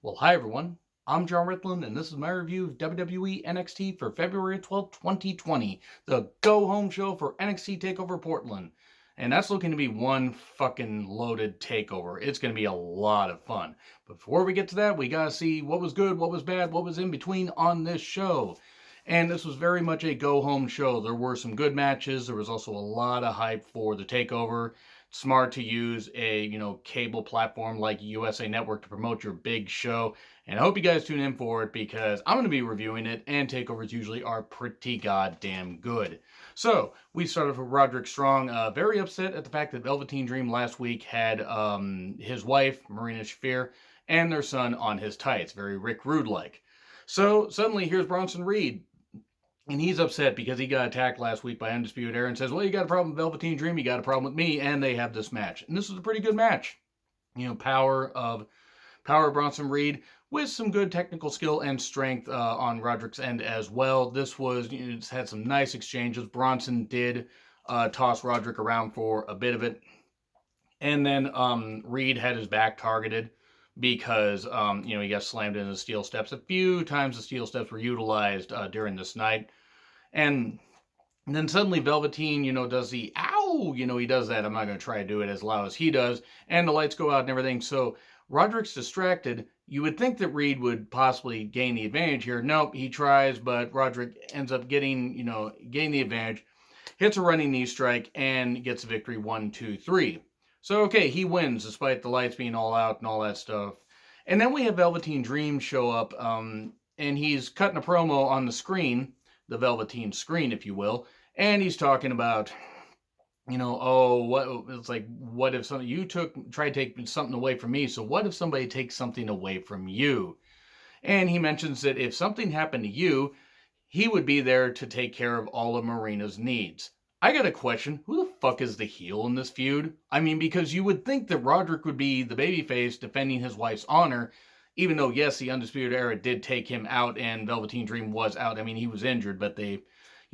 Well, hi everyone. I'm John Ritland, and this is my review of WWE NXT for February 12th, 2020, the go-home show for NXT TakeOver Portland. And that's looking to be one fucking loaded takeover. It's going to be a lot of fun. But before we get to that, we got to see what was good, what was bad, what was in between on this show. And this was very much a go-home show. There were some good matches. There was also a lot of hype for the takeover. Smart to use a cable platform like USA Network to promote your big show, and I hope you guys tune in for it because I'm going to be reviewing it, and takeovers usually are pretty goddamn good. So we started with Roderick Strong, very upset at the fact that Velveteen Dream last week had his wife Marina Shafir and their son on his tights, very Rick Rude like. So suddenly here's Bronson Reed. And he's upset because he got attacked last week by Undisputed Era and says, well, you got a problem with Velveteen Dream, you got a problem with me, and they have this match. And this was a pretty good match. Power of Bronson Reed with some good technical skill and strength on Roderick's end as well. This was, it's had some nice exchanges. Bronson did toss Roderick around for a bit of it. And then Reed had his back targeted because, he got slammed into the steel steps. A few times the steel steps were utilized during this night. And then suddenly Velveteen, does the ow, he does that. I'm not going to try to do it as loud as he does. And the lights go out and everything. So Roderick's distracted. You would think that Reed would possibly gain the advantage here. Nope, he tries, but Roderick ends up getting the advantage. Hits a running knee strike and gets a victory 1-2-3. So, okay, he wins despite the lights being all out and all that stuff. And then we have Velveteen Dream show up, and he's cutting a promo on the screen, the Velveteen screen, if you will, and he's talking about, what if something tried to take something away from me, so what if somebody takes something away from you? And he mentions that if something happened to you, he would be there to take care of all of Marina's needs. I got a question. Who the fuck is the heel in this feud? I mean, because you would think that Roderick would be the babyface defending his wife's honor, even though, yes, the Undisputed Era did take him out and Velveteen Dream was out. I mean, he was injured, but they,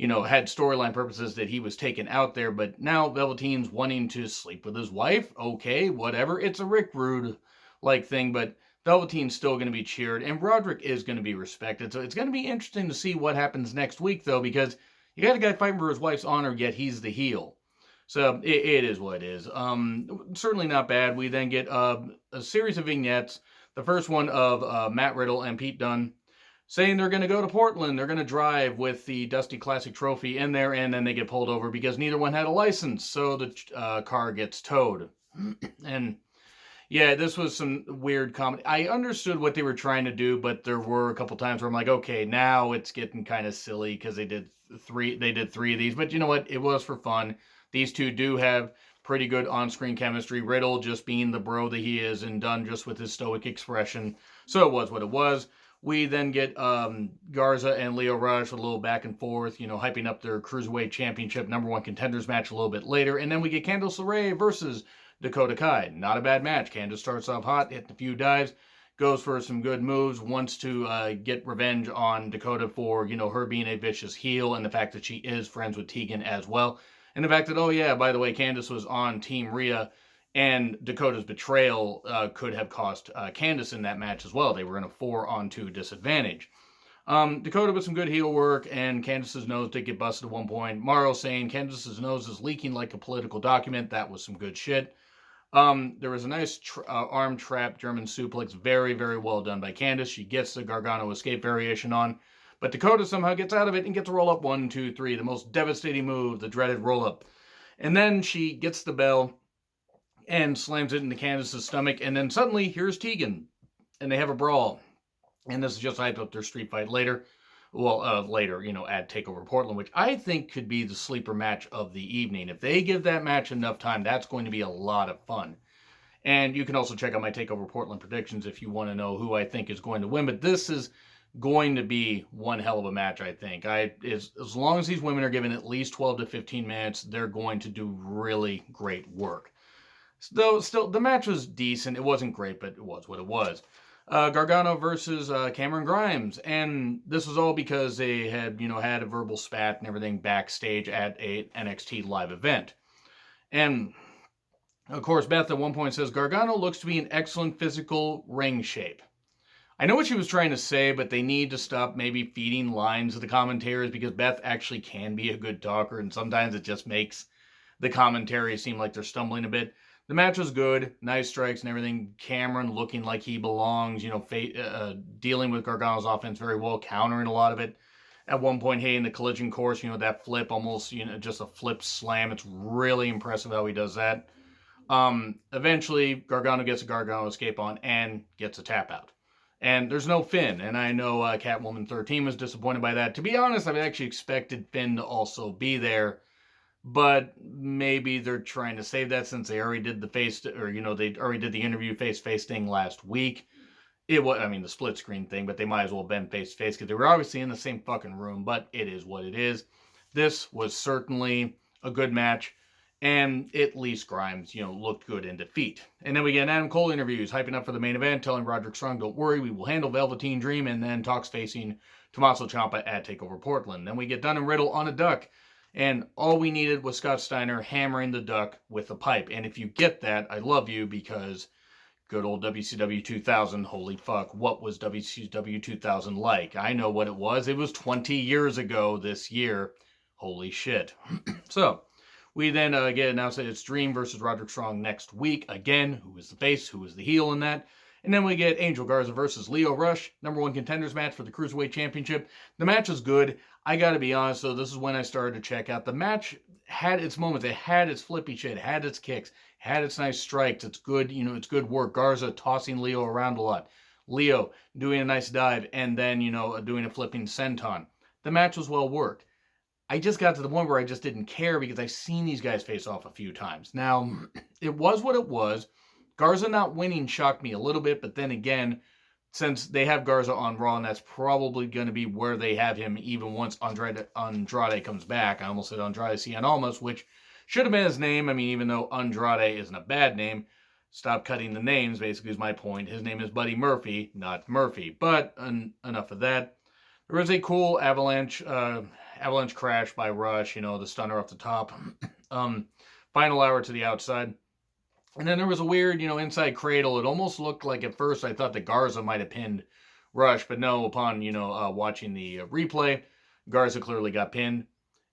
had storyline purposes that he was taken out there. But now Velveteen's wanting to sleep with his wife. Okay, whatever. It's a Rick Rude-like thing, but Velveteen's still going to be cheered, and Roderick is going to be respected. So it's going to be interesting to see what happens next week, though, because you got a guy fighting for his wife's honor, yet he's the heel. So it is what it is. Certainly not bad. We then get a series of vignettes. The first one of Matt Riddle and Pete Dunne saying they're going to go to Portland. They're going to drive with the Dusty Classic trophy in there, and then they get pulled over because neither one had a license. So the car gets towed. And yeah, this was some weird comedy. I understood what they were trying to do, but there were a couple times where I'm like, okay, now it's getting kind of silly because they did three of these. But you know what? It was for fun. These two do have pretty good on-screen chemistry. Riddle just being the bro that he is, and Dunn just with his stoic expression. So it was what it was. We then get Garza and Lio Rush with a little back and forth, hyping up their Cruiserweight Championship #1 contenders match a little bit later. And then we get Candice LeRae versus Dakota Kai. Not a bad match. Candice starts off hot, hitting a few dives, goes for some good moves, wants to get revenge on Dakota for, her being a vicious heel and the fact that she is friends with Tegan as well. And the fact that, oh yeah, by the way, Candice was on Team Rhea, and Dakota's betrayal could have cost Candice in that match as well. They were in a 4-on-2 disadvantage. Dakota with some good heel work, and Candice's nose did get busted at one point. Mauro saying Candice's nose is leaking like a political document. That was some good shit. There was a nice arm trap German suplex. Very, very well done by Candice. She gets the Gargano escape variation on. But Dakota somehow gets out of it and gets a roll up 1, 2, 3. The most devastating move, the dreaded roll up. And then she gets the bell and slams it into Candice's stomach. And then suddenly, here's Tegan. And they have a brawl. And this is just hyped up their street fight later. Well, later, at TakeOver Portland, which I think could be the sleeper match of the evening. If they give that match enough time, that's going to be a lot of fun. And you can also check out my TakeOver Portland predictions if you want to know who I think is going to win. But this is going to be one hell of a match, I think. As long as these women are given at least 12 to 15 minutes, they're going to do really great work. Though still, the match was decent. It wasn't great, but it was what it was. Gargano versus Cameron Grimes, and this was all because they had, had a verbal spat and everything backstage at a NXT live event. And of course, Beth at one point says Gargano looks to be in excellent physical ring shape. I know what she was trying to say, but they need to stop maybe feeding lines to the commentators, because Beth actually can be a good talker, and sometimes it just makes the commentary seem like they're stumbling a bit. The match was good, nice strikes and everything. Cameron looking like he belongs, dealing with Gargano's offense very well, countering a lot of it. At one point, hey, in the collision course, that flip, almost, just a flip slam. It's really impressive how he does that. Eventually, Gargano gets a Gargano escape on and gets a tap out. And there's no Finn, and I know Catwoman 13 was disappointed by that. To be honest, I actually expected Finn to also be there, but maybe they're trying to save that since they already did the they already did the interview face-to-face thing last week. It was, the split screen thing, but they might as well have been face-to-face because they were obviously in the same fucking room, but it is what it is. This was certainly a good match, and at least Grimes, looked good in defeat. And then we get Adam Cole interviews, hyping up for the main event, telling Roderick Strong, don't worry, we will handle Velveteen Dream, and then talks facing Tommaso Ciampa at TakeOver Portland. Then we get Dunn and Riddle on a duck, and all we needed was Scott Steiner hammering the duck with a pipe. And if you get that, I love you, because good old WCW 2000, holy fuck, what was WCW 2000 like? I know what it was. It was 20 years ago this year. Holy shit. So, we then get announced that it's Dream versus Roderick Strong next week. Again, who is the face, who is the heel in that? And then we get Angel Garza versus Lio Rush, #1 contenders match for the Cruiserweight Championship. The match is good. I gotta be honest, though, this is when I started to check out. The match had its moments. It had its flippy shit, had its kicks, had its nice strikes. It's good, it's good work. Garza tossing Lio around a lot. Lio doing a nice dive, and then, doing a flipping senton. The match was well worked. I just got to the point where I just didn't care because I've seen these guys face off a few times. Now, it was what it was. Garza not winning shocked me a little bit, but then again, since they have Garza on Raw, and that's probably going to be where they have him even once Andrade comes back. I almost said Andrade Cien Almas, which should have been his name. Even though Andrade isn't a bad name, stop cutting the names, basically, is my point. His name is Buddy Murphy, not Murphy. But enough of that. There was a cool avalanche crash by Rush, the stunner off the top. Final hour to the outside. And then there was a weird, inside cradle. It almost looked like, at first, I thought that Garza might have pinned Rush. But no, upon, watching the replay, Garza clearly got pinned.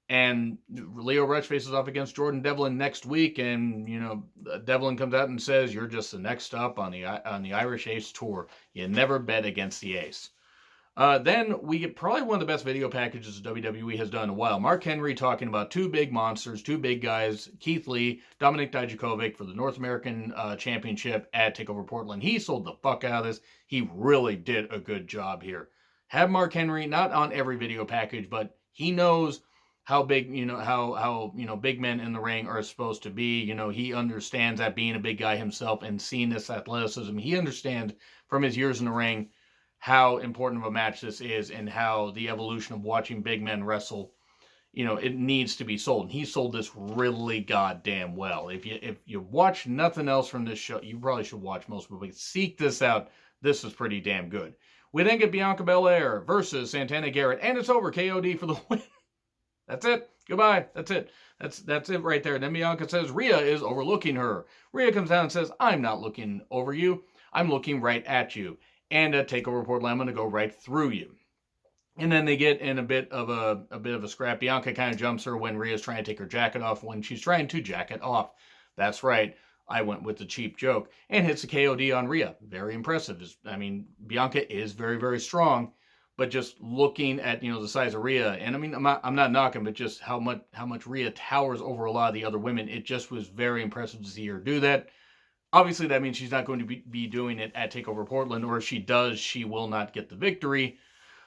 And Lio Rush faces off against Jordan Devlin next week. And, Devlin comes out and says, you're just the next stop on the Irish Ace Tour. You never bet against the Ace. Then we get probably one of the best video packages WWE has done in a while. Mark Henry talking about two big monsters, two big guys, Keith Lee, Dominik Dijakovic for the North American Championship at TakeOver Portland. He sold the fuck out of this. He really did a good job here. Have Mark Henry, not on every video package, but he knows how big, how big men in the ring are supposed to be. He understands that, being a big guy himself and seeing this athleticism. He understands from his years in the ring how important of a match this is, and how the evolution of watching big men wrestle, it needs to be sold. And he sold this really goddamn well. If you watch nothing else from this show, you probably should watch most of it. Seek this out. This is pretty damn good. We then get Bianca Belair versus Santana Garrett, and it's over. KOD for the win. That's it. Goodbye. That's it. That's it right there. Then Bianca says Rhea is overlooking her. Rhea comes down and says, I'm not looking over you. I'm looking right at you. And at TakeOver Portland, I'm going to go right through you. And then they get in a bit of a scrap. Bianca kind of jumps her when Rhea's trying to take her jacket off, when she's trying to jacket off. That's right. I went with the cheap joke. And hits a KOD on Rhea. Very impressive. Bianca is very, very strong. But just looking at, the size of Rhea, and I'm not knocking, but just how much Rhea towers over a lot of the other women, it just was very impressive to see her do that. Obviously, that means she's not going to be doing it at TakeOver Portland, or if she does, she will not get the victory.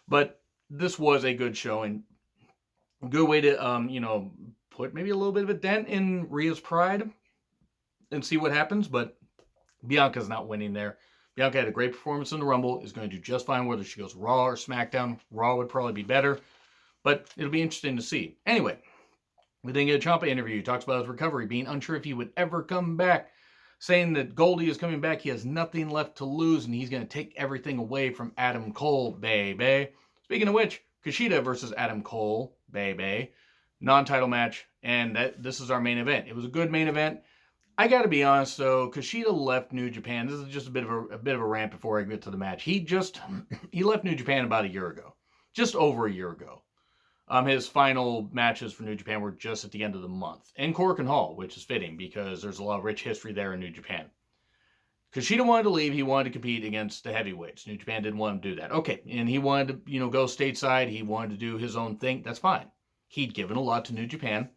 But this was a good showing. Good way to, put maybe a little bit of a dent in Rhea's pride and see what happens. But Bianca's not winning there. Bianca had a great performance in the Rumble, is going to do just fine whether she goes Raw or SmackDown. Raw would probably be better, but it'll be interesting to see. Anyway, we then get a Ciampa interview. He talks about his recovery, being unsure if he would ever come back, saying that Goldie is coming back. He has nothing left to lose, and he's going to take everything away from Adam Cole, baby. Speaking of which, Kushida versus Adam Cole, baby. Non-title match, and this is our main event. It was a good main event. I got to be honest though, Kushida left New Japan. This is just a bit of a rant before I get to the match. He left New Japan about a year ago, just over a year ago. His final matches for New Japan were just at the end of the month in Korakuen Hall, which is fitting because there's a lot of rich history there in New Japan. Kushida wanted to leave. He wanted to compete against the heavyweights. New Japan didn't want him to do that. Okay, and he wanted to, go stateside. He wanted to do his own thing. That's fine. He'd given a lot to New Japan,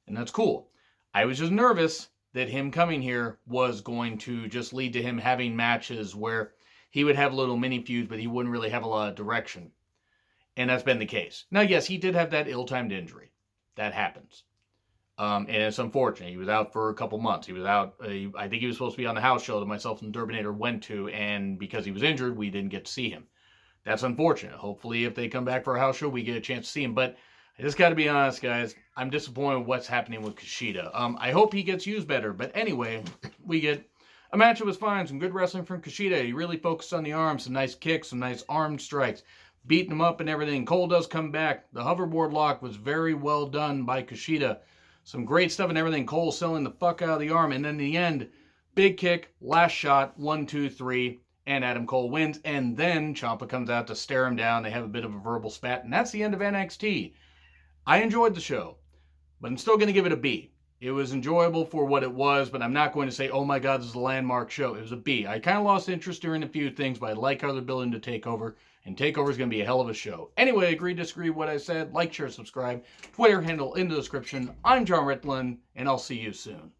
and that's cool. I was just nervous that him coming here was going to just lead to him having matches where he would have little mini feuds, but he wouldn't really have a lot of direction. And that's been the case. Now, yes, he did have that ill-timed injury. That happens. And it's unfortunate. He was out for a couple months. He was out, I think he was supposed to be on the house show that myself and Durbinator went to, and because he was injured, we didn't get to see him. That's unfortunate. Hopefully, if they come back for a house show, we get a chance to see him. But I just got to be honest, guys. I'm disappointed with what's happening with Kushida. I hope he gets used better. But anyway, we get a match that was fine. Some good wrestling from Kushida. He really focused on the arms. Some nice kicks, some nice arm strikes. Beating him up and everything. Cole does come back. The hoverboard lock was very well done by Kushida. Some great stuff and everything. Cole selling the fuck out of the arm. And then in the end, big kick, last shot, 1, 2, 3, and Adam Cole wins. And then Ciampa comes out to stare him down. They have a bit of a verbal spat. And that's the end of NXT. I enjoyed the show, but I'm still going to give it a B. It was enjoyable for what it was, but I'm not going to say, oh my God, this is a landmark show. It was a B. I kind of lost interest during a few things, but I like how they're building to TakeOver, and TakeOver is going to be a hell of a show. Anyway, agree, disagree with what I said. Like, share, subscribe. Twitter handle in the description. I'm John Ritland, and I'll see you soon.